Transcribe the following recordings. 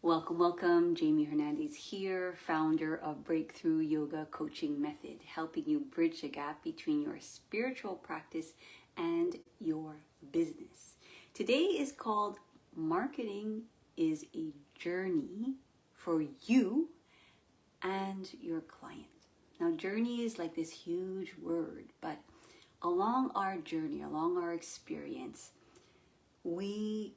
Welcome, welcome. Jamie Hernandez here, founder of Breakthrough Yoga Coaching Method, helping you bridge the gap between your spiritual practice and your business. Today is called Marketing is a Journey for You and Your Client. Now, journey is like this huge word, but along our journey, along our experience, we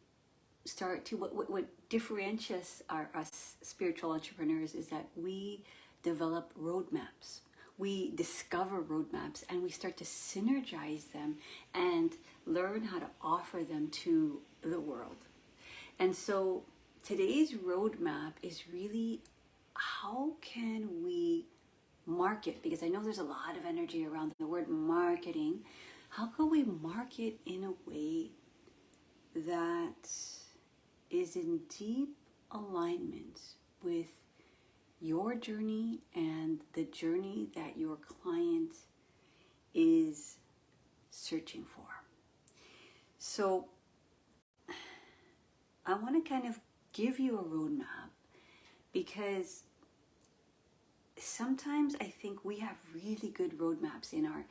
start to, what differentiates us spiritual entrepreneurs is that we develop roadmaps. We discover roadmaps and we start to synergize them and learn how to offer them to the world. And so today's roadmap is really, how can we market? Because I know there's a lot of energy around the word marketing. How can we market in a way that is in deep alignment with your journey and the journey that your client is searching for? So I want to kind of give you a roadmap, because sometimes I think we have really good roadmaps in our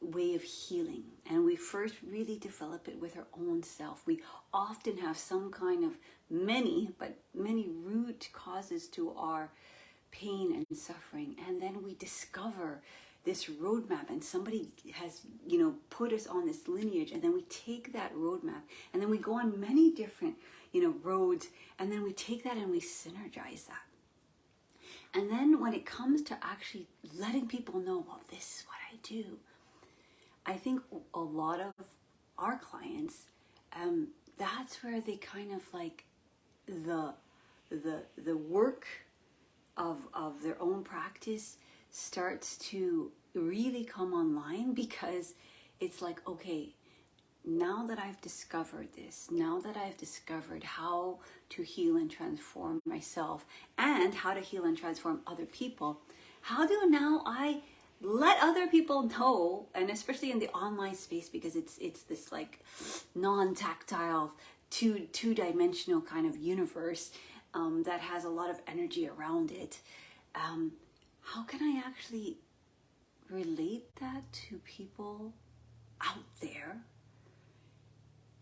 way of healing, and we first really develop it with our own self. We often have some kind of many root causes to our pain and suffering, and then we discover this roadmap, and somebody has put us on this lineage, and then we take that roadmap and then we go on many different roads, and then we take that and we synergize that. And then when it comes to actually letting people know, well, this is what I do, I think a lot of our clients, that's where they kind of like the work of their own practice starts to really come online, because it's like, okay, now that I've discovered this, now that I've discovered how to heal and transform myself and how to heal and transform other people, how do now I let other people know, and especially in the online space, because it's this like non-tactile, two-dimensional kind of universe that has a lot of energy around it. How can I actually relate that to people out there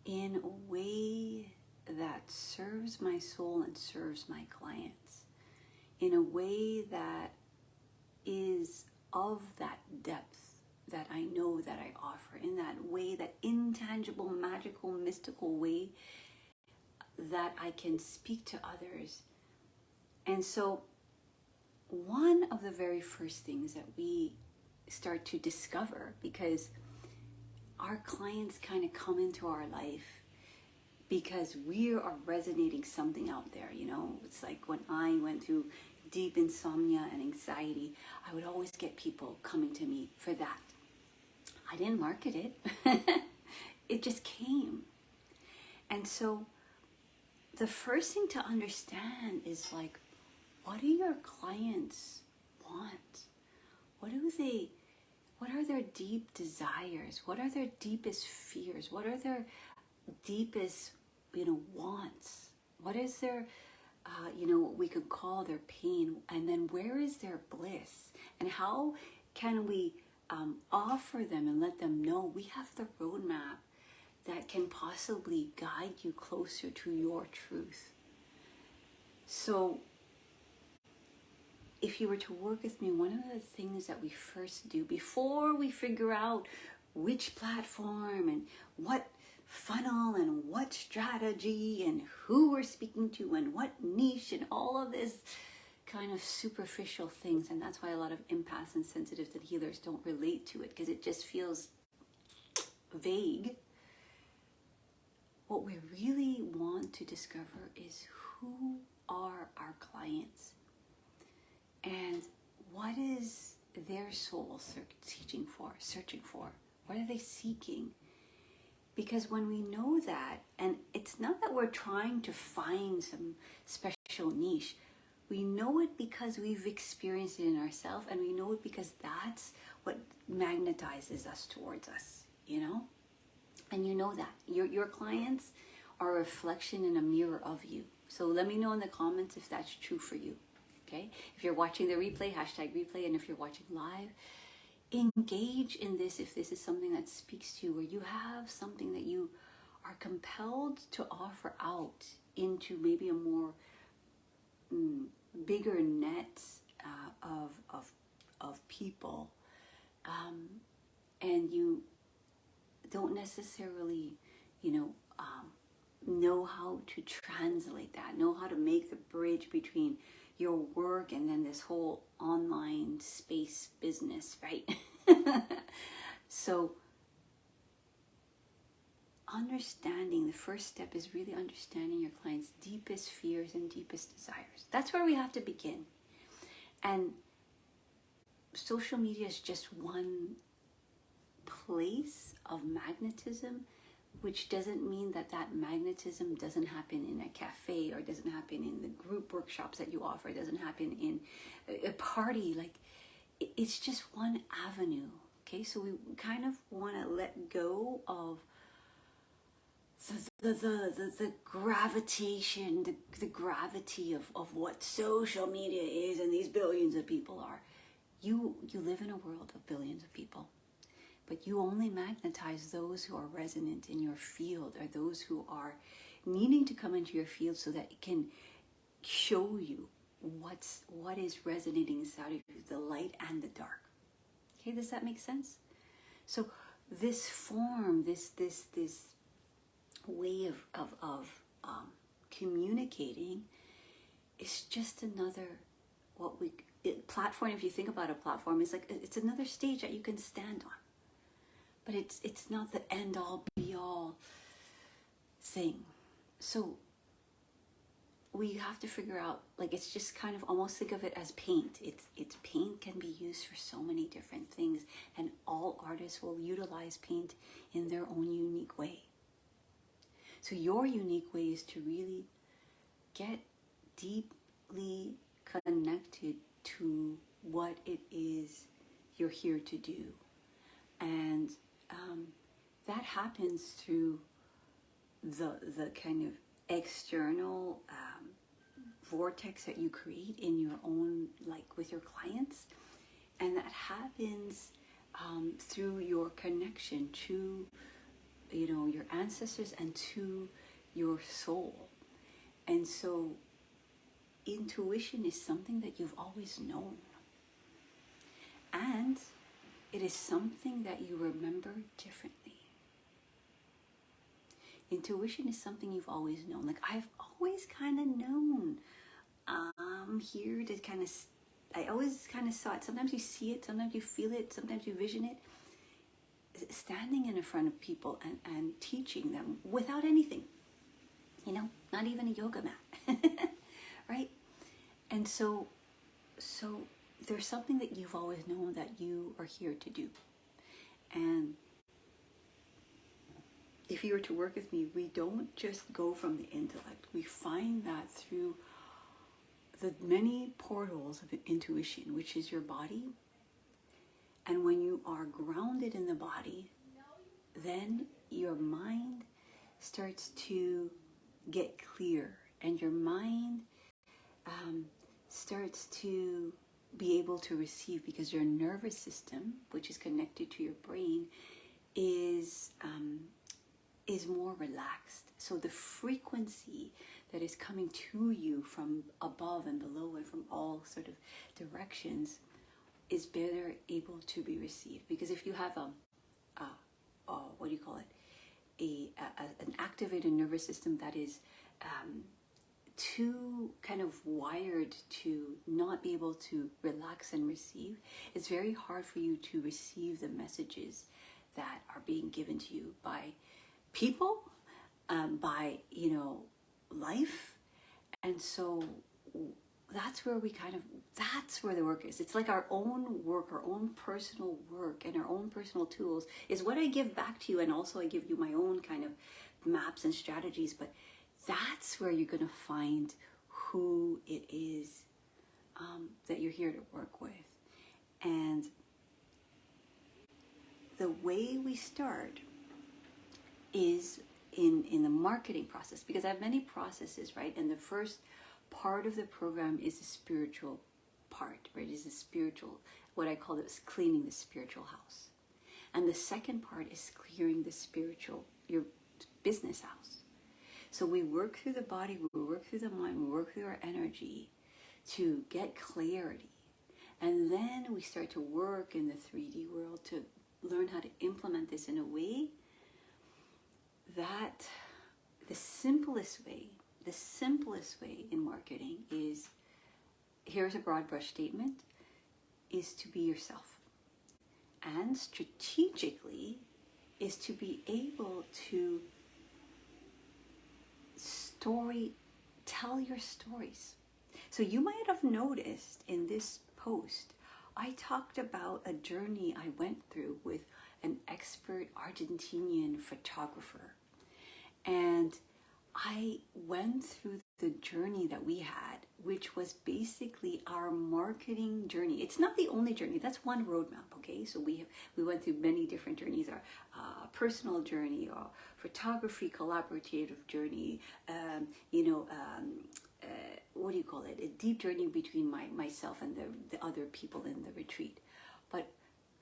in a way that serves my soul and serves my clients, in a way that is of that depth that I know that I offer, in that way, that intangible, magical, mystical way that I can speak to others. And so one of the very first things that we start to discover, because our clients kind of come into our life because we are resonating something out there, It's like when I went through deep insomnia and anxiety, I would always get people coming to me for that. I didn't market it. It just came. And so the first thing to understand is like, what do your clients want? What are their deep desires? What are their deepest fears? What are their deepest, wants? What is their, what we could call their pain? And then where is their bliss? And how can we offer them and let them know we have the roadmap that can possibly guide you closer to your truth? So if you were to work with me, one of the things that we first do before we figure out which platform and what funnel and what strategy and who we're speaking to and what niche and all of this kind of superficial things, and that's why a lot of empaths and sensitives and healers don't relate to it, because it just feels vague. What we really want to discover is, who are our clients and what is their soul searching for? What are they seeking? Because when we know that, and it's not that we're trying to find some special niche, we know it because we've experienced it in ourselves, and we know it because that's what magnetizes us towards us, And you know that. Your clients are a reflection and a mirror of you. So let me know in the comments if that's true for you. Okay? If you're watching the replay, hashtag replay, and if you're watching live, engage in this if this is something that speaks to you, where you have something that you are compelled to offer out into maybe a more bigger net of people, and you don't necessarily, know how to translate that, know how to make the bridge between your work and then this whole online space business, right? So understanding, the first step is really understanding your client's deepest fears and deepest desires. That's where we have to begin. And social media is just one place of magnetism, which doesn't mean that magnetism doesn't happen in a cafe, or doesn't happen in the group workshops that you offer, it doesn't happen in a party. Like, it's just one avenue. Okay, so we kind of want to let go of the gravitation, the gravity of what social media is and these billions of people are. You live in a world of billions of people, but you only magnetize those who are resonant in your field, or those who are needing to come into your field so that it can show you what is resonating inside of you, the light and the dark. Okay, does that make sense? So this form, this way of communicating is just another platform. If you think about a platform, it's another stage that you can stand on, but it's not the end all be all thing. So we have to figure out, it's just kind of almost think of it as paint. It's paint can be used for so many different things, and all artists will utilize paint in their own unique way. So your unique way is to really get deeply connected to what it is you're here to do. And that happens through the kind of external vortex that you create in your own, with your clients. And that happens through your connection to, your ancestors and to your soul. And so intuition is something that you've always known. And it is something that you remember differently. Intuition is something you've always known. I've always kind of known. Here to kind of, I always kind of saw it. Sometimes you see it, sometimes you feel it, sometimes you vision it. Standing in front of people and teaching them without anything, not even a yoga mat, right? And so there's something that you've always known that you are here to do. And if you were to work with me, we don't just go from the intellect. We find that through the many portals of intuition, which is your body. And when you are grounded in the body, then your mind starts to get clear, and your mind starts to be able to receive, because your nervous system, which is connected to your brain, is more relaxed. So the frequency that is coming to you from above and below and from all sort of directions is better able to be received. Because if you have an activated nervous system that is too kind of wired to not be able to relax and receive, it's very hard for you to receive the messages that are being given to you by people, by life. And so that's where that's where the work is. It's like our own work, our own personal work, and our own personal tools is what I give back to you. And also I give you my own kind of maps and strategies, but that's where you're going to find who it is that you're here to work with. And the way we start is in the marketing process, because I have many processes, right? And the first part of the program is the spiritual part, right? Is the spiritual, what I call it is cleaning the spiritual house. And the second part is clearing the spiritual, your business house. So we work through the body, we work through the mind, we work through our energy to get clarity. And then we start to work in the 3D world to learn how to implement this in a way that the simplest way in marketing is, here's a broad brush statement, is to be yourself. And strategically is to be able to tell your stories. So you might have noticed in this post, I talked about a journey I went through with an expert Argentinian photographer. And I went through the journey that we had, which was basically our marketing journey. It's not the only journey. That's one roadmap, okay? So we went through many different journeys. Our personal journey, our photography collaborative journey, what do you call it? A deep journey between myself and the other people in the retreat. But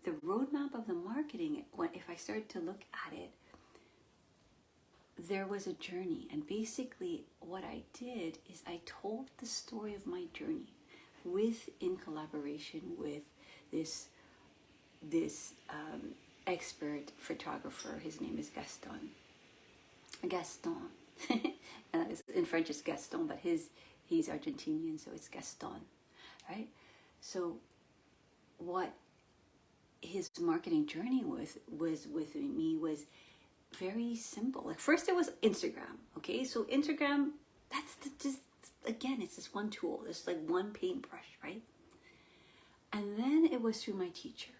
the roadmap of the marketing, if I started to look at it, there was a journey, and basically what I did is I told the story of my journey in collaboration with this expert photographer. His name is Gaston. In French it's Gaston, but he's Argentinian, so it's Gaston, right? So what his marketing journey was with me was very simple. Like first it was Instagram, okay? So Instagram, it's just one tool. It's like one paintbrush, right? And then it was through my teacher.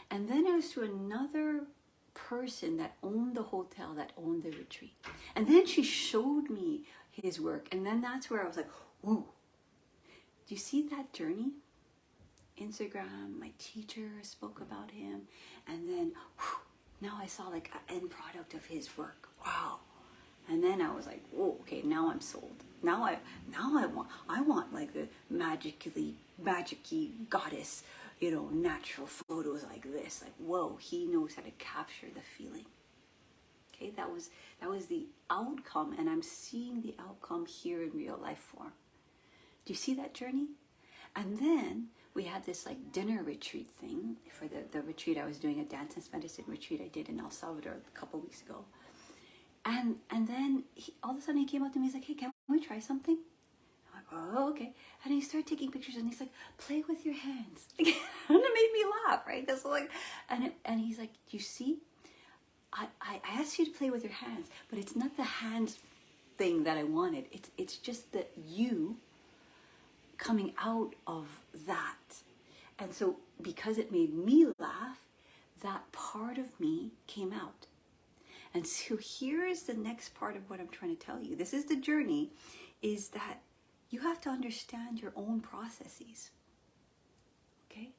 And then it was through another person that owned the hotel, that owned the retreat. And then she showed me his work. And then that's where I was like, whoa. Do you see that journey? Instagram, my teacher spoke about him. And then, now I saw like an end product of his work. Wow. And then I was like, whoa, okay, now I'm sold. Now I want like the magicy goddess, natural photos like this. Like, whoa, he knows how to capture the feeling. Okay, that was the outcome, and I'm seeing the outcome here in real life form. Do you see that journey? And then we had this like dinner retreat thing for the retreat I was doing, a dance and medicine retreat I did in El Salvador a couple weeks ago. And then all of a sudden he came up to me, he's like, hey, can we try something? I'm like, oh, okay. And he started taking pictures, and he's like, play with your hands. And it made me laugh, right? That's like, and he's like, you see, I asked you to play with your hands, but it's not the hands thing that I wanted. It's just that you coming out of that. And so because it made me laugh, that part of me came out. And so here is the next part of what I'm trying to tell you. This is the journey, is that you have to understand your own processes. Okay?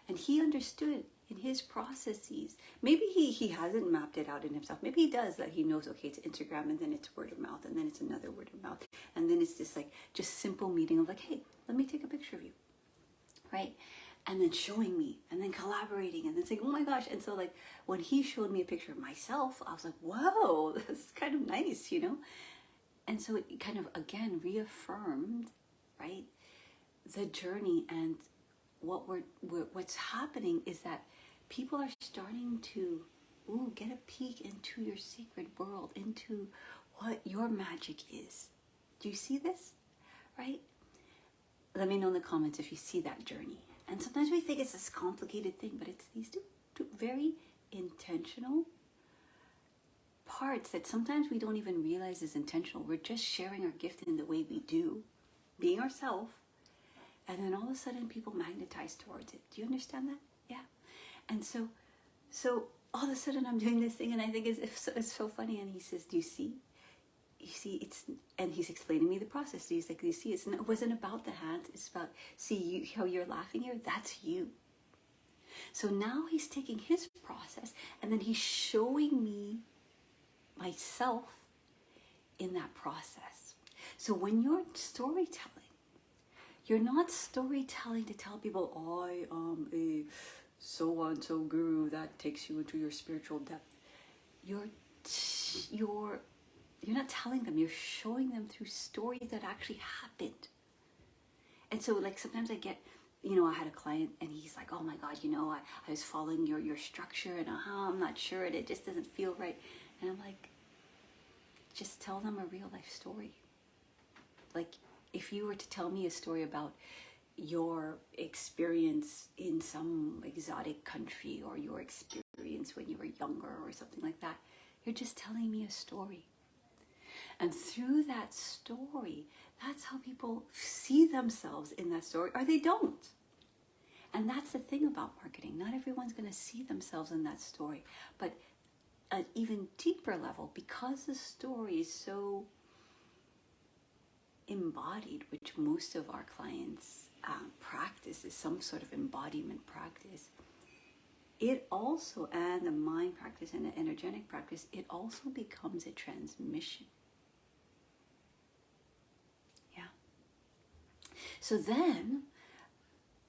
And he understood in his processes. Maybe he hasn't mapped it out in himself. Maybe he does, that he knows, okay, it's Instagram, and then it's word of mouth, and then it's another word of mouth. And then it's this like just simple meeting of like, hey, let me take a picture of you. Right? And then showing me, and then collaborating, and then saying, oh my gosh. And so like when he showed me a picture of myself, I was like, whoa, this is kind of nice, And so it kind of, again, reaffirmed, right, the journey. And what's happening is that people are starting to get a peek into your secret world, into what your magic is. Do you see this? Right? Let me know in the comments if you see that journey. And sometimes we think it's this complicated thing, but it's these two very intentional parts that sometimes we don't even realize is intentional. We're just sharing our gift in the way we do, being ourselves, and then all of a sudden people magnetize towards it. Do you understand that? Yeah. And so all of a sudden I'm doing this thing, and I think it's so funny. And he says, do you see? You see, and he's explaining me the process. He's like, you see, it wasn't about the hands. It's about, how you're laughing here? That's you. So now he's taking his process, and then he's showing me myself in that process. So when you're storytelling, you're not storytelling to tell people, I am a so-and-so guru that takes you into your spiritual depth. You're not telling them, you're showing them through stories that actually happened. And so like sometimes I get, I had a client and he's like, oh my God, I was following your structure and I'm not sure and it just doesn't feel right. And I'm like, just tell them a real life story. Like if you were to tell me a story about your experience in some exotic country or your experience when you were younger or something like that, you're just telling me a story. And through that story, that's how people see themselves in that story, or they don't. And that's the thing about marketing. Not everyone's going to see themselves in that story. But at an even deeper level, because the story is so embodied, which most of our clients practice is some sort of embodiment practice, it also, and the mind practice and the energetic practice, it also becomes a transmission. Yeah. So then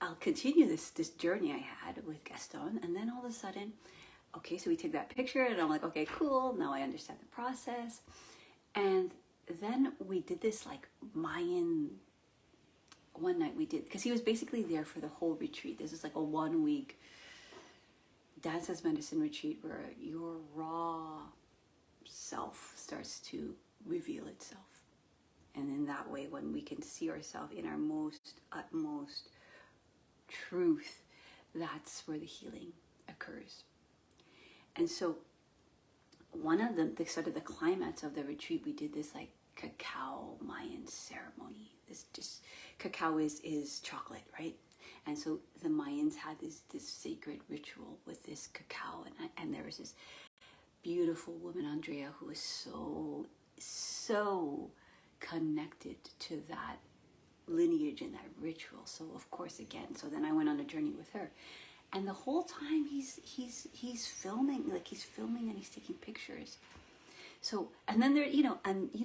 I'll continue this journey I had with Gaston, and then all of a sudden, okay, so we take that picture and I'm like, okay, cool, now I understand the process. And then we did this like Mayan, one night we did, because he was basically there for the whole retreat. This is like a 1 week dance as medicine retreat where your raw self starts to reveal itself. And in that way, when we can see ourselves in our most utmost truth, that's where the healing occurs. And so one of the sort of the climax of the retreat, we did this like cacao Mayan ceremony. This just, cacao is chocolate, right? And so the Mayans had this sacred ritual with this cacao, and there was this beautiful woman, Andrea, who was so connected to that lineage and that ritual. So of course, again, so then I went on a journey with her, and the whole time he's filming, like he's filming and he's taking pictures. So, and then there,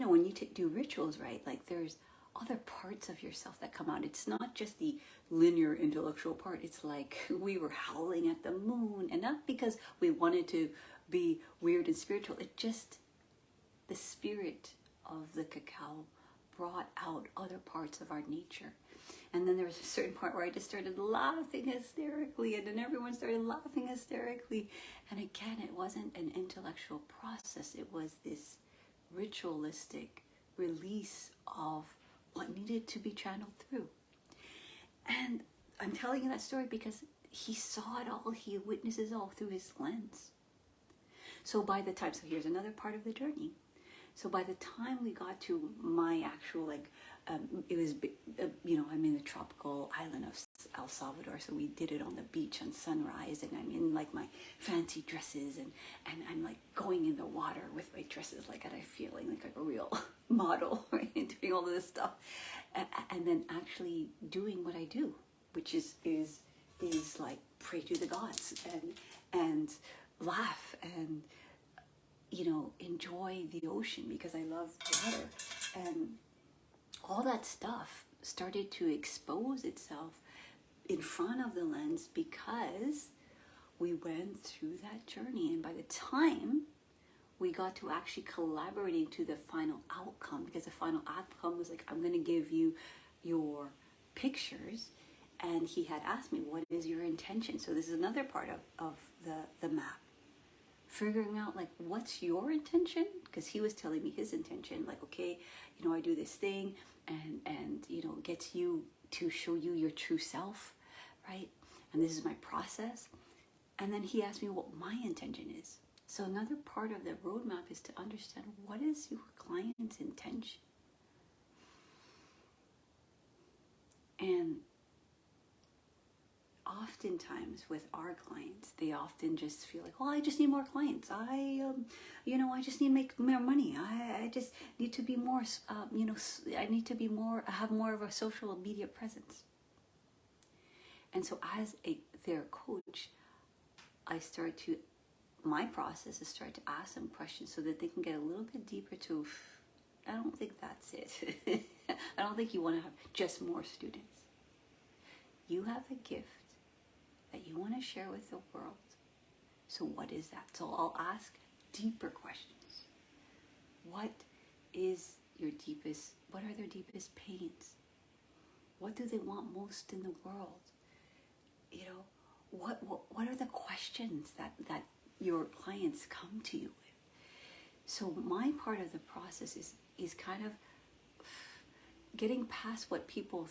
when you do rituals, right, like there's other parts of yourself that come out. It's not just the linear intellectual part. It's like we were howling at the moon, and not because we wanted to be weird and spiritual. It just, the spirit of the cacao brought out other parts of our nature. And then there was a certain part where I just started laughing hysterically, and then everyone started laughing hysterically. And again, it wasn't an intellectual process. It was this ritualistic release of what needed to be channeled through. And I'm telling you that story because he saw it all. He witnesses all through his lens. So by the time, so here's another part of the journey. So by the time we got to my actual, it was, I'm in the tropical island of El Salvador, so we did it on the beach on sunrise, and I'm in like my fancy dresses, and I'm like going in the water with my dresses, like, and I'm feeling like a real model, right, and doing all of this stuff, and then actually doing what I do, which is like pray to the gods and laugh and enjoy the ocean because I love water. And all that stuff started to expose itself in front of the lens because we went through that journey. And by the time we got to actually collaborating to the final outcome, because the final outcome was like, I'm going to give you your pictures. And he had asked me, what is your intention? So this is another part of the map. Figuring out like what's your intention, because he was telling me his intention, like, okay, I do this thing and it gets you to show you your true self, right? And this is my process. And then he asked me what my intention is. So another part of the roadmap is to understand what is your client's intention. And oftentimes with our clients, they often just feel like, well, I just need more clients. I just need to make more money. I just need to be more, I need to be more, have more of a social media presence. And so as their coach, I start to my process is start to ask them questions so that they can get a little bit deeper to, I don't think that's it. I don't think you want to have just more students. You have a gift that you want to share with the world. So what is that? So I'll ask deeper questions. What are their deepest pains? What do they want most in the world? You know, what are the questions that your clients come to you with? So my part of the process is kind of getting past what people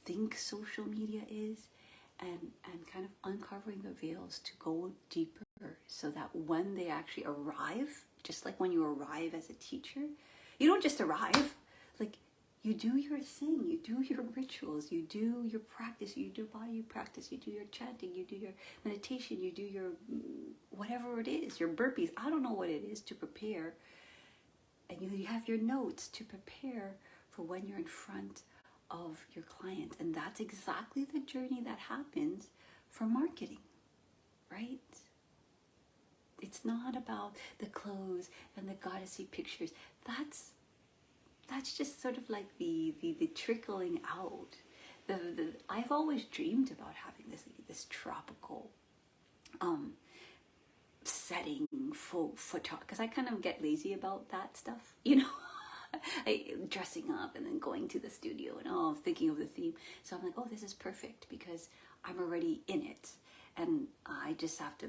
think social media is, and kind of uncovering the veils to go deeper, so that when they actually arrive, just like when you arrive as a teacher, you don't just arrive. Like, you do your thing, you do your rituals, you do your practice, you do body practice, you do your chanting, you do your meditation, you do your whatever it is, your burpees. I don't know what it is to prepare. And you have your notes to prepare for when you're in front of your client. And that's exactly the journey that happens for marketing, right? It's not about the clothes and the Godessee pictures. That's just sort of like the trickling out. I've always dreamed about having this tropical setting photo, because I kind of get lazy about that stuff, you know. Dressing up and then going to the studio and thinking of the theme. So I'm like, oh, this is perfect because I'm already in it, and I just have to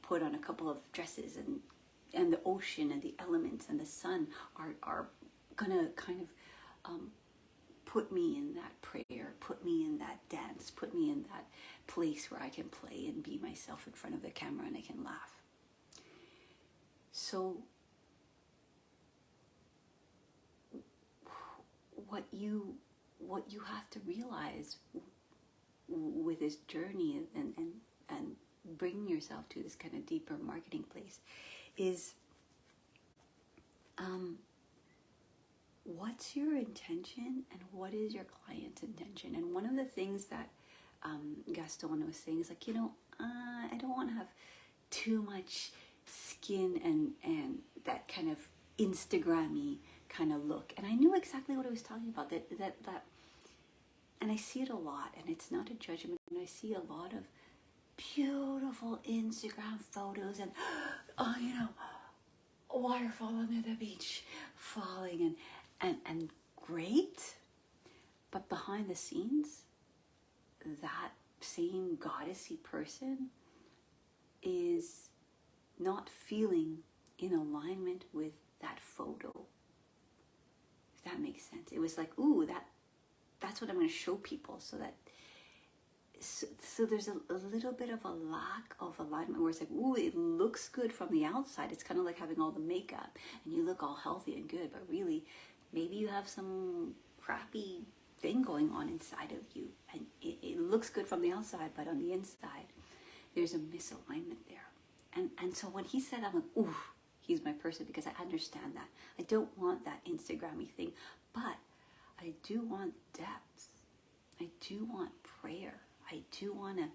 put on a couple of dresses, and the ocean and the elements and the sun are gonna kind of put me in that prayer, put me in that dance, put me in that place where I can play and be myself in front of the camera and I can laugh. So what you have to realize with this journey and bringing yourself to this kind of deeper marketing place is what's your intention and what is your client's intention. And one of the things that Gaston was saying is like, I don't want to have too much skin and that kind of Instagram-y kind of look. And I knew exactly what I was talking about, that and I see it a lot, and it's not a judgment, and I see a lot of beautiful Instagram photos and a waterfall under the beach falling and great, but behind the scenes that same Godessee person is not feeling in alignment with that photo. If that makes sense. It was like, ooh, that's what I'm going to show people, so there's a little bit of a lack of alignment where it's like, ooh, it looks good from the outside. It's kind of like having all the makeup and you look all healthy and good, but really maybe you have some crappy thing going on inside of you, and it looks good from the outside, but on the inside there's a misalignment there. And so when he said, I'm like, ooh, he's my person, because I understand that. I don't want that Instagram-y thing, but I do want depth. I do want prayer. I do want to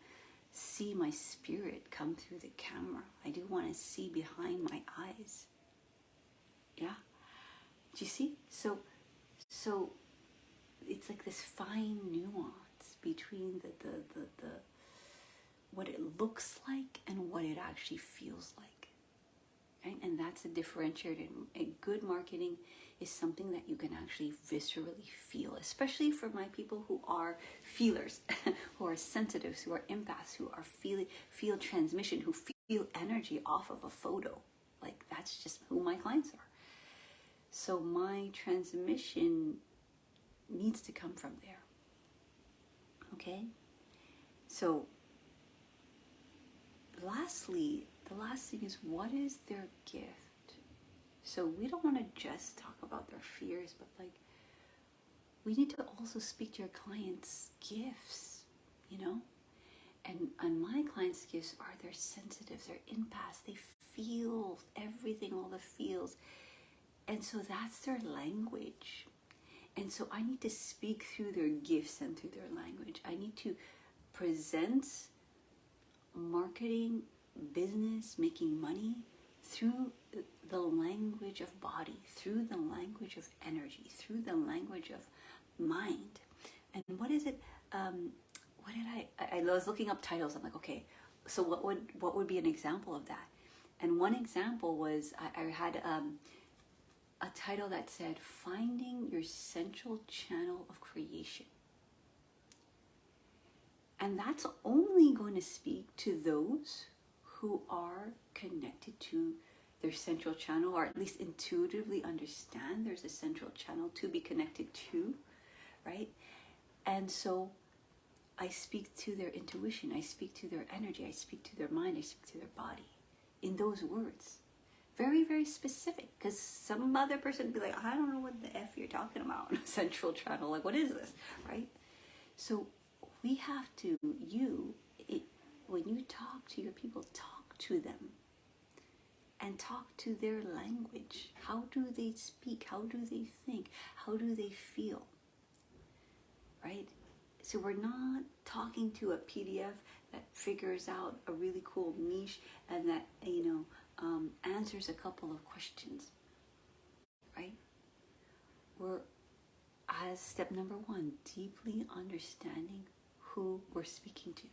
see my spirit come through the camera. I do want to see behind my eyes. Yeah? Do you see? So it's like this fine nuance between the what it looks like and what it actually feels like. Right? And that's a differentiator. A good marketing is something that you can actually viscerally feel, especially for my people who are feelers, who are sensitives, who are empaths, who are feel transmission, who feel energy off of a photo. Like, that's just who my clients are. So my transmission needs to come from there. Okay? So lastly, the last thing is, what is their gift? So we don't want to just talk about their fears, but like, we need to also speak to your clients' gifts, And my clients' gifts are they're sensitive, they're empaths, they feel everything, all the feels. And so that's their language. And so I need to speak through their gifts and through their language. I need to present marketing business, making money through the language of body, through the language of energy, through the language of mind. And what is it? What did I was looking up titles. I'm like, okay, so what would be an example of that? And one example was I had a title that said "Finding Your Central Channel of Creation," and that's only going to speak to those who are connected to their central channel, or at least intuitively understand there's a central channel to be connected to, right? And so I speak to their intuition, I speak to their energy, I speak to their mind, I speak to their body in those words. Very, very specific, because some other person would be like, I don't know what the F you're talking about. Central channel, like, what is this, right? So we have to, when you talk to your people, talk to them and talk to their language. How do they speak? How do they think? How do they feel? Right? So we're not talking to a PDF that figures out a really cool niche and that, answers a couple of questions, right? We're, as step number one, deeply understanding who we're speaking to.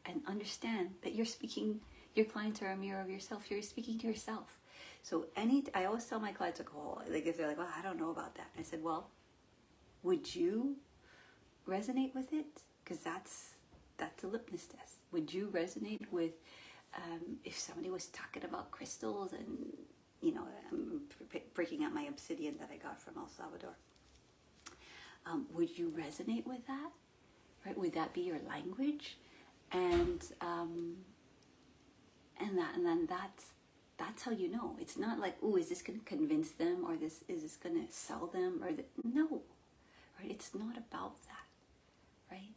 And understand that you're speaking, your clients are a mirror of yourself. You're speaking to yourself. So I always tell my clients, like if they're like, well, I don't know about that. I said, well, would you resonate with it? Because that's a litmus test. Would you resonate with if somebody was talking about crystals and, I'm breaking out my obsidian that I got from El Salvador. Would you resonate with that? Right? Would that be your language? And then that's how you know. It's not like, is this going to convince them, or is this going to sell them, no, right? It's not about that, right?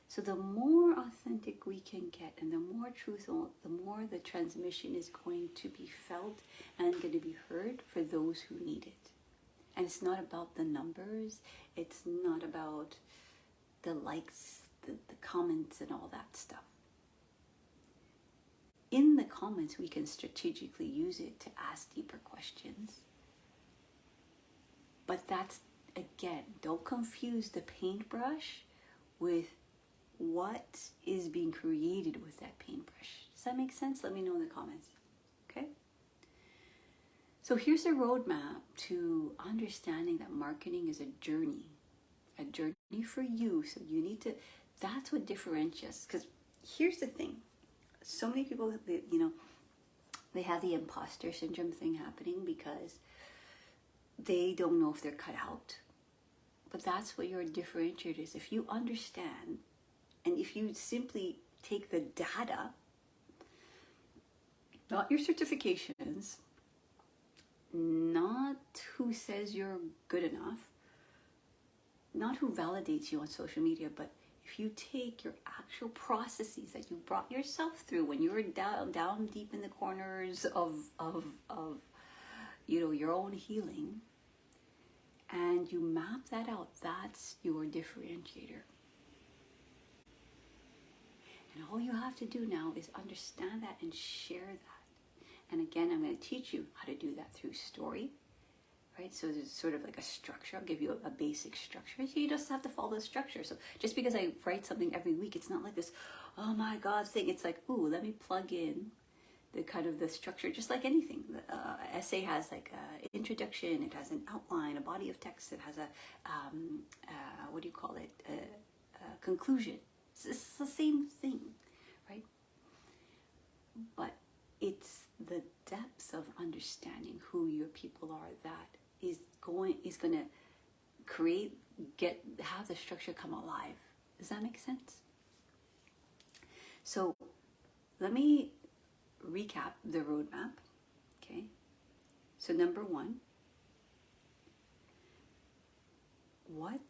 So the more authentic we can get, and the more truthful, the more the transmission is going to be felt and going to be heard for those who need it. And it's not about the numbers. It's not about the likes, the comments, and all that stuff. In the comments, we can strategically use it to ask deeper questions. But that's, again, don't confuse the paintbrush with what is being created with that paintbrush. Does that make sense? Let me know in the comments. Okay? So here's a roadmap to understanding that marketing is a journey for you. So you need to, that's what differentiates. Because here's the thing. So many people, they have the imposter syndrome thing happening because they don't know if they're cut out. But that's what your differentiator is. If you understand, and if you simply take the data, not your certifications, not who says you're good enough, not who validates you on social media, but if you take your actual processes that you brought yourself through when you were down deep in the corners of your own healing, and you map that out, that's your differentiator. And all you have to do now is understand that and share that. And again, I'm going to teach you how to do that through story, right? So there's sort of like a structure. I'll give you a basic structure. So you just have to follow the structure. So just because I write something every week, it's not like this, oh my God thing. It's like, let me plug in the kind of the structure, just like anything. The essay has like an introduction, it has an outline, a body of text, it has a, conclusion. It's the same thing, right? But it's the depths of understanding who your people are that is going to have the structure come alive. Does that make sense? So let me recap the roadmap. Okay. So number one, what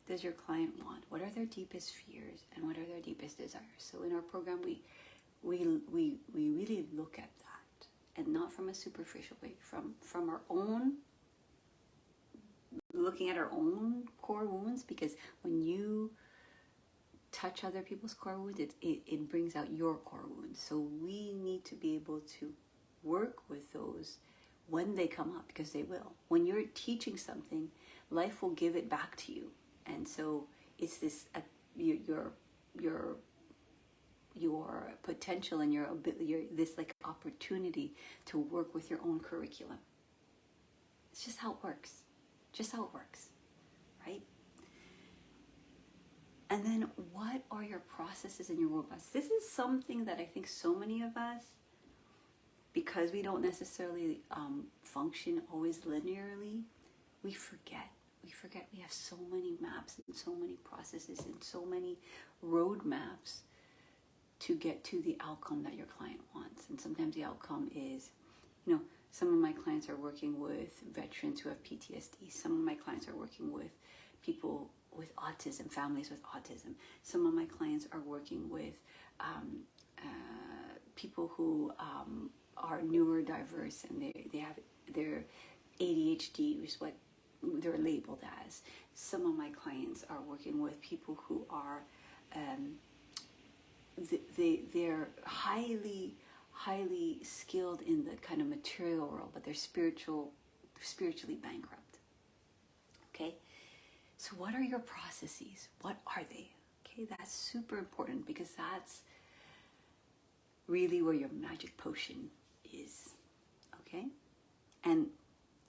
does your client want? What are their deepest fears and what are their deepest desires? So in our program, we really look at that, and not from a superficial way, from our own, looking at our own core wounds, because when you touch other people's core wounds, it brings out your core wounds. So we need to be able to work with those when they come up, because they will. When you're teaching something, life will give it back to you. And so it's this your potential and your ability, this like opportunity to work with your own curriculum. It's just how it works. Just how it works, right? And then what are your processes and your robots? This is something that I think so many of us, because we don't necessarily function always linearly, we forget. We have so many maps and so many processes and so many roadmaps to get to the outcome that your client wants. And sometimes the outcome is, some of my clients are working with veterans who have PTSD. Some of my clients are working with people with autism, families with autism. Some of my clients are working with people who are neurodiverse, and they have their ADHD is what they're labeled as. Some of my clients are working with people who are they're highly skilled in the kind of material world, but they're spiritually bankrupt. Okay, so what are your processes? What are they? Okay, that's super important, because that's really where your magic potion is. Okay, and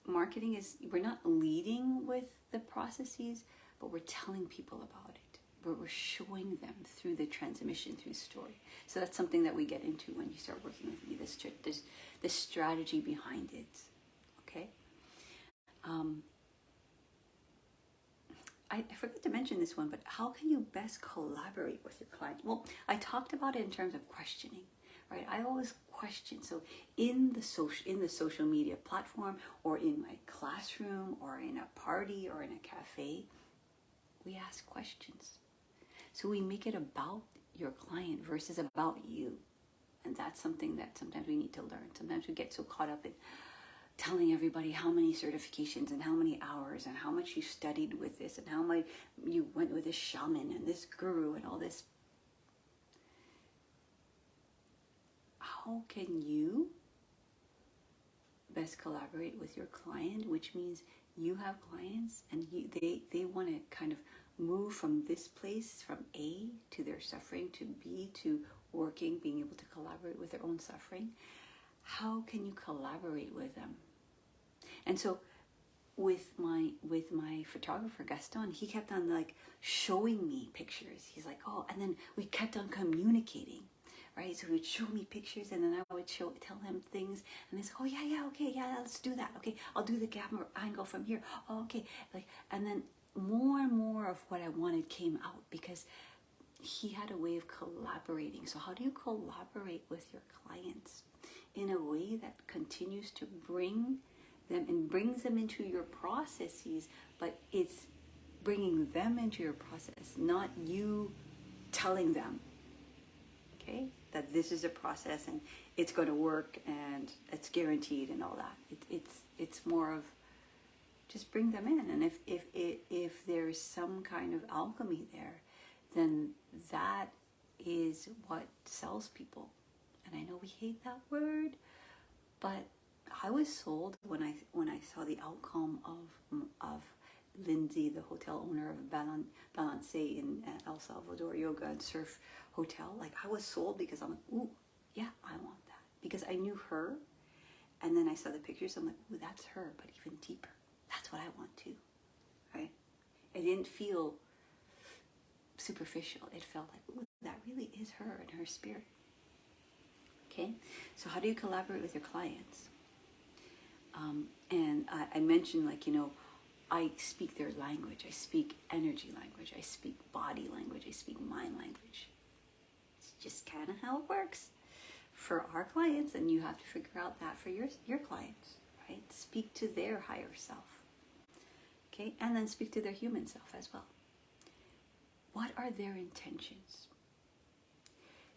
marketing is, we're not leading with the processes, but we're telling people about it. We're showing them through the transmission, through story. So that's something that we get into when you start working with me, the strategy behind it. Okay. I forgot to mention this one, but how can you best collaborate with your clients? Well, I talked about it in terms of questioning, right? I always question. So in the social media platform, or in my classroom, or in a party, or in a cafe, we ask questions. So we make it about your client versus about you. And that's something that sometimes we need to learn. Sometimes we get so caught up in telling everybody how many certifications and how many hours and how much you studied with this and how much you went with this shaman and this guru and all this. How can you best collaborate with your client, which means you have clients and they want to kind of move from this place, from A to their suffering, to B to working, being able to collaborate with their own suffering. How can you collaborate with them? And so with my photographer Gaston, he kept on like showing me pictures. He's like, oh, and then we kept on communicating, right? So he would show me pictures, and then I would tell him things, and he's like, oh yeah, okay, yeah, let's do that. Okay, I'll do the camera angle from here. Oh, okay, like, and then more and more of what I wanted came out, because he had a way of collaborating. So how do you collaborate with your clients in a way that continues to bring them and brings them into your processes, but it's bringing them into your process, not you telling them, okay, that this is a process and it's going to work and it's guaranteed and all that. It's more of just bring them in, and if there's some kind of alchemy there, then that is what sells people. And I know we hate that word, but I was sold when I saw the outcome of Lindsay, the hotel owner of Balan-cé in El Salvador, yoga and surf hotel. Like, I was sold because I'm like, ooh, yeah, I want that, because I knew her, and then I saw the pictures. I'm like, ooh, that's her, but even deeper. That's what I want too, right? It didn't feel superficial. It felt like, ooh, that really is her and her spirit. Okay, so how do you collaborate with your clients? And I mentioned, like, I speak their language. I speak energy language. I speak body language. I speak mind language. It's just kind of how it works for our clients, and you have to figure out that for your clients, right? Speak to their higher self. Okay, and then speak to their human self as well. What are their intentions?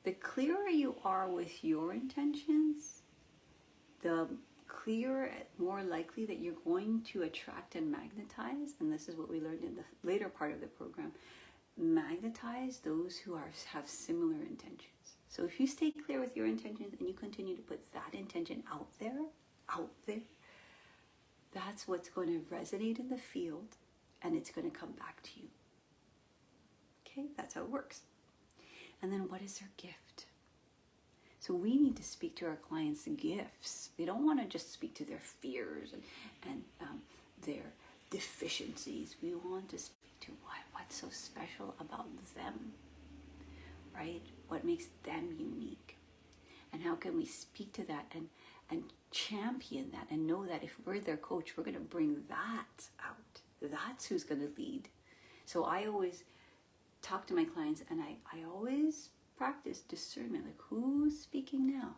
The clearer you are with your intentions, the clearer, more likely that you're going to attract and magnetize, and this is what we learned in the later part of the program, magnetize those who have similar intentions. So if you stay clear with your intentions and you continue to put that intention out there, that's what's going to resonate in the field, and it's going to come back to you. Okay, that's how it works. And then what is their gift? So we need to speak to our clients' gifts. We don't want to just speak to their fears and their deficiencies. We want to speak to what's so special about them, right? What makes them unique? And how can we speak to that and champion that and know that if we're their coach, we're going to bring that out. That's who's going to lead. So I always talk to my clients, and I always practice discernment, like who's speaking now?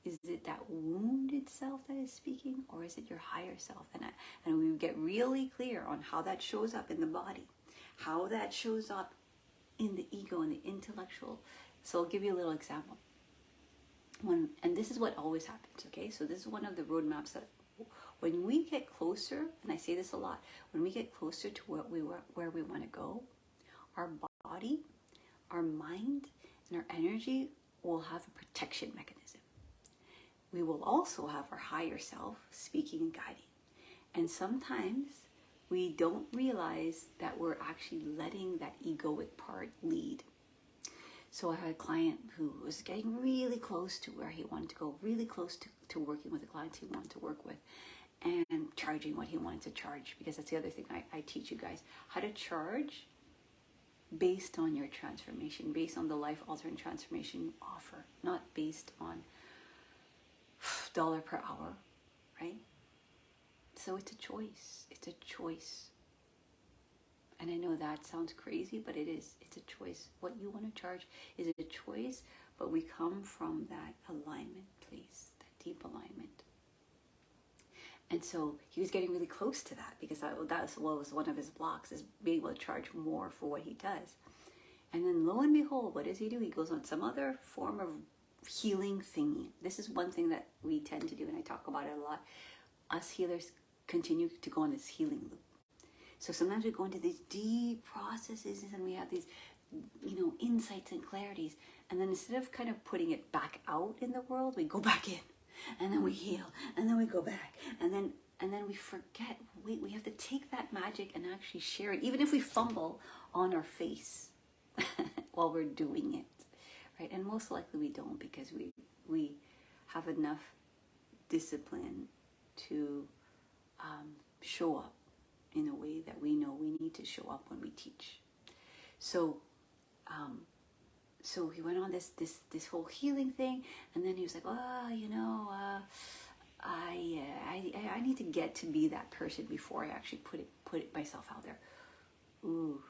Is it that wounded self that is speaking, or is it your higher self? And we get really clear on how that shows up in the body, how that shows up in the ego and the intellectual. So I'll give you a little example. And this is what always happens, okay? So this is one of the roadmaps that when we get closer, and I say this a lot, when we get closer to where we want to go, our body, our mind, and our energy will have a protection mechanism. We will also have our higher self speaking and guiding. And sometimes we don't realize that we're actually letting that egoic part lead. So I had a client who was getting really close to where he wanted to go, really close to working with the clients he wanted to work with, and charging what he wanted to charge, because that's the other thing I teach you guys, how to charge based on your transformation, based on the life-altering transformation you offer, not based on dollar per hour, right? So it's a choice. It's a choice. And I know that sounds crazy, but it is. It's a choice. What you want to charge is a choice, but we come from that alignment place, that deep alignment. And so he was getting really close to that, because that was one of his blocks, is being able to charge more for what he does. And then lo and behold, what does he do? He goes on some other form of healing thingy. This is one thing that we tend to do, and I talk about it a lot. Us healers continue to go on this healing loop. So sometimes we go into these deep processes and we have these, insights and clarities. And then instead of kind of putting it back out in the world, we go back in. And then we heal, and then we go back, and then we forget. We have to take that magic and actually share it, even if we fumble on our face while we're doing it, right? And most likely we don't, because we have enough discipline to show up in a way that we know we need to show up when we teach. So he went on this whole healing thing, and then he was like, I need to get to be that person before I actually put it myself out there. Ooh,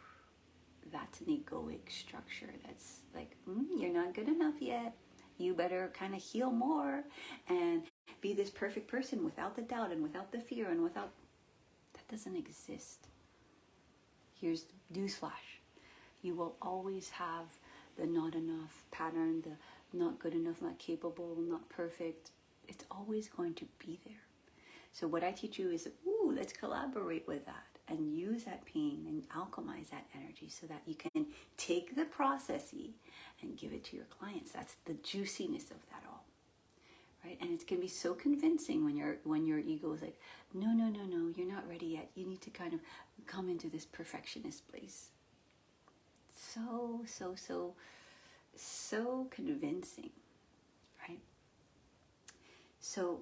that's an egoic structure. That's like, you're not good enough yet. You better kind of heal more and be this perfect person without the doubt and without the fear and without. That doesn't exist. Here's the newsflash. You will always have the not enough pattern, the not good enough, not capable, not perfect. It's always going to be there. So what I teach you is, let's collaborate with that and use that pain and alchemize that energy so that you can take the processy and give it to your clients. That's the juiciness of that all, right? And it can be so convincing when your ego is like, no, you're not ready yet. You need to kind of come into this perfectionist place. So convincing, right? So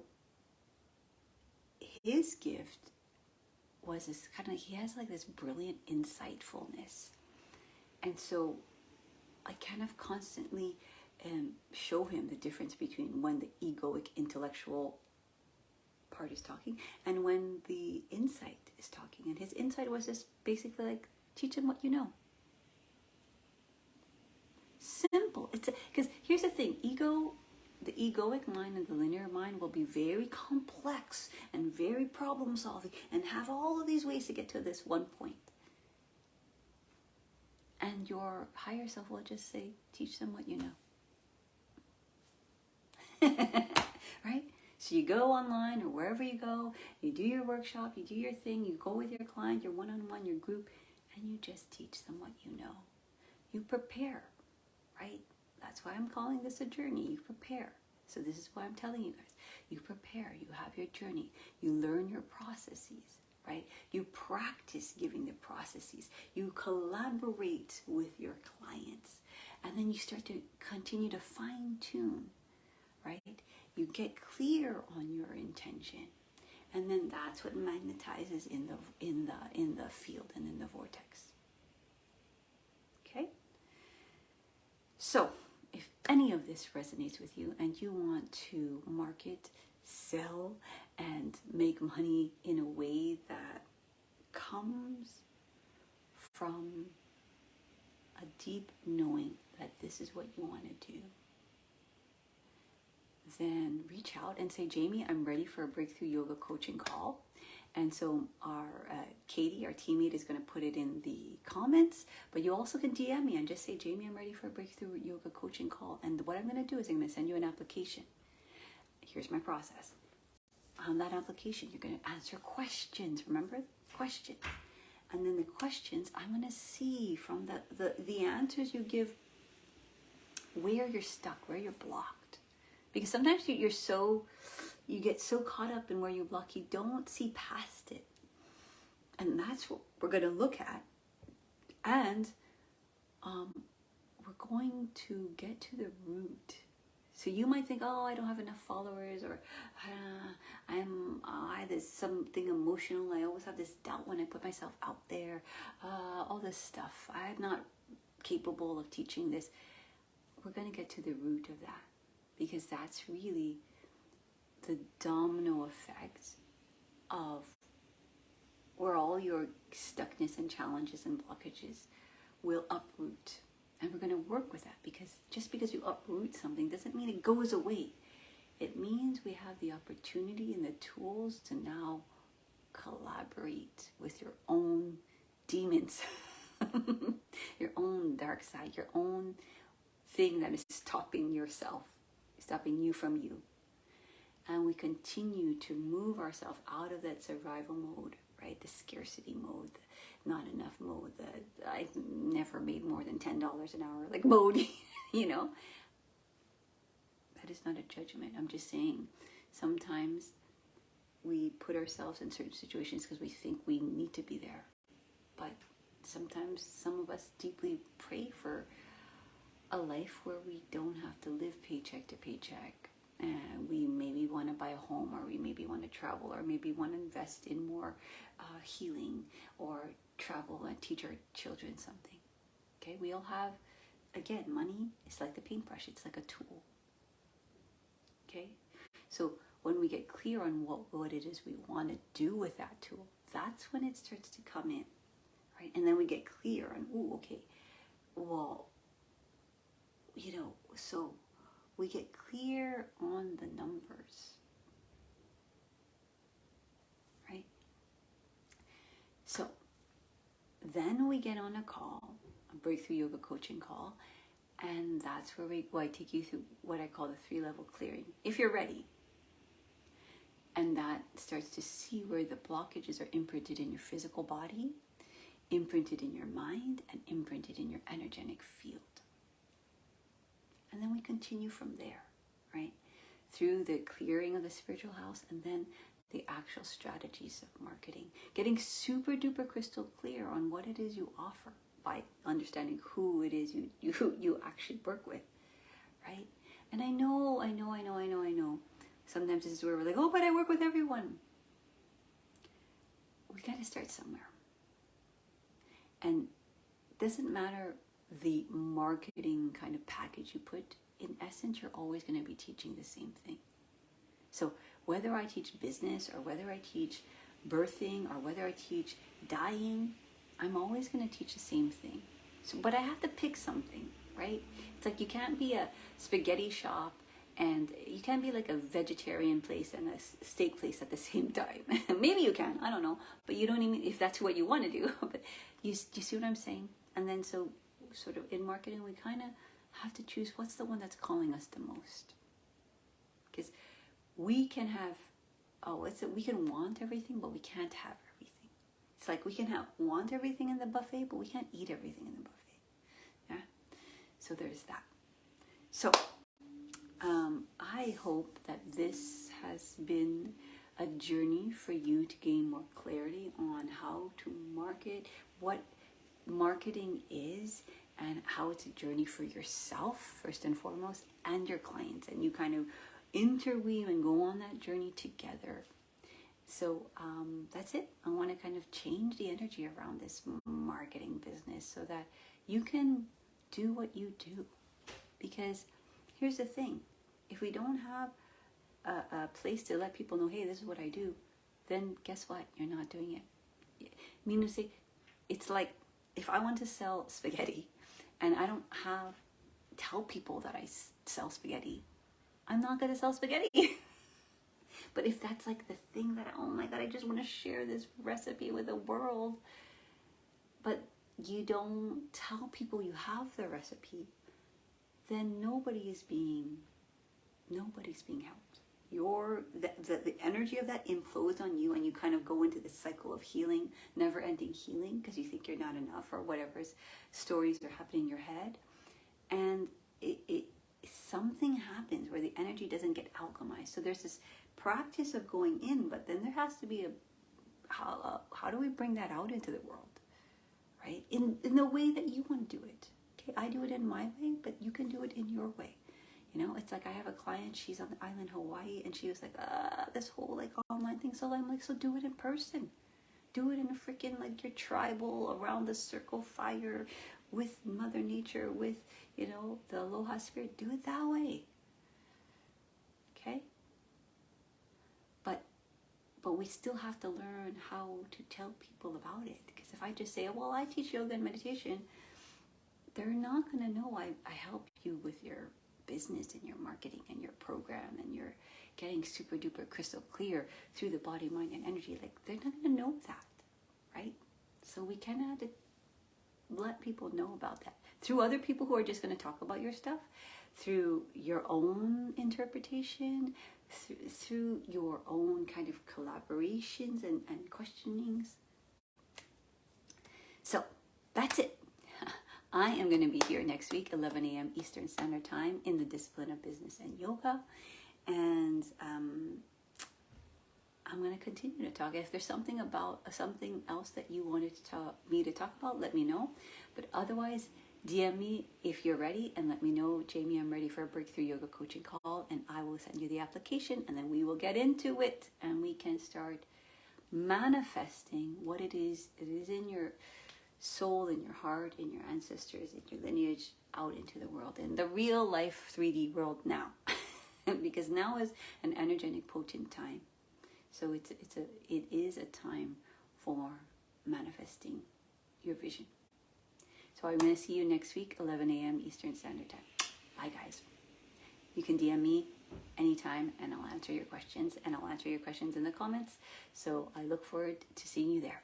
his gift was this kind of, he has like this brilliant insightfulness. And so I kind of constantly show him the difference between when the egoic intellectual part is talking and when the insight is talking. And his insight was just basically like, teach him what you know. Simple. Because here's the thing, the egoic mind and the linear mind will be very complex and very problem solving and have all of these ways to get to this one point. And your higher self will just say, teach them what you know. Right? So you go online or wherever you go, you do your workshop, you do your thing, you go with your client, your one-on-one, your group, and you just teach them what you know. You prepare, right? That's why I'm calling this a journey. You prepare. So this is what I'm telling you guys. You prepare, you have your journey, you learn your processes, right? You practice giving the processes. You collaborate with your clients. And then you start to continue to fine tune, right? You get clear on your intention. And then that's what magnetizes in the field and in the vortex. Okay? So, if any of this resonates with you and you want to market, sell, and make money in a way that comes from a deep knowing that this is what you want to do, then reach out and say, Jamie, I'm ready for a breakthrough yoga coaching call. And so our Katie, our teammate, is going to put it in the comments, but you also can DM me and just say, Jamie, I'm ready for a breakthrough yoga coaching call. And what I'm going to do is I'm going to send you an application. Here's my process. On that application, you're going to answer questions. Remember? Questions. And then the questions, I'm going to see from the answers you give where you're stuck, where you're blocked. Because sometimes you get so caught up in where you block, you don't see past it. And that's what we're going to look at. And we're going to get to the root. So you might think, oh, I don't have enough followers, or there's something emotional. I always have this doubt when I put myself out there. All this stuff. I'm not capable of teaching this. We're going to get to the root of that, because that's really the domino effect of where all your stuckness and challenges and blockages will uproot. And we're going to work with that, because just because you uproot something doesn't mean it goes away. It means we have the opportunity and the tools to now collaborate with your own demons, your own dark side, your own thing that is stopping yourself, stopping you from you. And we continue to move ourselves out of that survival mode, right? The scarcity mode, the not enough mode, the I've never made more than $10 an hour, like mode, you know? That is not a judgment. I'm just saying sometimes we put ourselves in certain situations because we think we need to be there. But sometimes some of us deeply pray for a life where we don't have to live paycheck to paycheck. And we maybe want to buy a home, or we maybe want to travel, or maybe want to invest in more healing, or travel and teach our children something. Okay, we all have, again, money is like the paintbrush. It's like a tool. Okay, so when we get clear on what it is we want to do with that tool, that's when it starts to come in, right? And then we get clear on, oh, okay, well, you know, so we get clear on the numbers, right? So then we get on a call, a breakthrough yoga coaching call, and that's where I take you through what I call the 3-level clearing, if you're ready. And that starts to see where the blockages are imprinted in your physical body, imprinted in your mind, and imprinted in your energetic field. And then we continue from there, right? Through the clearing of the spiritual house, and then the actual strategies of marketing. Getting super duper crystal clear on what it is you offer by understanding who it is you actually work with, right? And I know. Sometimes this is where we're like, oh, but I work with everyone. We got to start somewhere. And it doesn't matter the marketing kind of package you put, in essence, you're always going to be teaching the same thing. So whether I teach business, or whether I teach birthing, or whether I teach dying, I'm always going to teach the same thing. So, but I have to pick something, right? It's like you can't be a spaghetti shop, and you can't be like a vegetarian place and a steak place at the same time. Maybe you can, I don't know. But you don't even, if that's what you want to do. But you see what I'm saying? And then so sort of in marketing, we kind of have to choose what's the one that's calling us the most. Because we can have, we can want everything, but we can't have everything. It's like we can want everything in the buffet, but we can't eat everything in the buffet. Yeah. So there's that. So I hope that this has been a journey for you to gain more clarity on how to market, what marketing is, and how it's a journey for yourself, first and foremost, and your clients. And you kind of interweave and go on that journey together. So that's it. I want to kind of change the energy around this marketing business so that you can do what you do. Because here's the thing. If we don't have a place to let people know, hey, this is what I do, then guess what? You're not doing it. I mean, to say, it's like if I want to sell spaghetti and I don't tell people that I sell spaghetti, I'm not going to sell spaghetti. But if that's like the thing that, oh my God, I just want to share this recipe with the world, but you don't tell people you have the recipe, then nobody's being helped. The energy of that implodes on you, and you kind of go into this cycle of healing, never-ending healing, because you think you're not enough, or whatever stories are happening in your head, and it something happens where the energy doesn't get alchemized. So there's this practice of going in, but then there has to be how do we bring that out into the world, right? In the way that you want to do it. Okay, I do it in my way, but you can do it in your way. You know, it's like I have a client, she's on the island Hawaii, and she was like, this whole like online thing. So I'm like, so do it in person. Do it in a freaking like your tribal, around the circle fire, with Mother Nature, with, you know, the Aloha Spirit. Do it that way. Okay? But we still have to learn how to tell people about it. Because if I just say, well, I teach yoga and meditation, they're not going to know I help you with your business and your marketing and your program and your getting super duper crystal clear through the body, mind, and energy. Like, they're not going to know that, right? So we kind of have to let people know about that through other people who are just going to talk about your stuff, through your own interpretation, through your own kind of collaborations and questionings. So that's it. I am going to be here next week, 11 a.m. Eastern Standard Time, in the discipline of business and yoga. And I'm going to continue to talk. If there's something else that you wanted me to talk about, let me know. But otherwise, DM me if you're ready and let me know, Jamie, I'm ready for a breakthrough yoga coaching call, and I will send you the application, and then we will get into it and we can start manifesting what it is in your soul, in your heart, in your ancestors, in your lineage, out into the world, in the real life 3D world now. Because now is an energetic, potent time. So it is a time for manifesting your vision. So I'm going to see you next week, 11 a.m. Eastern Standard Time. Bye, guys. You can DM me anytime, and I'll answer your questions, and I'll answer your questions in the comments. So I look forward to seeing you there.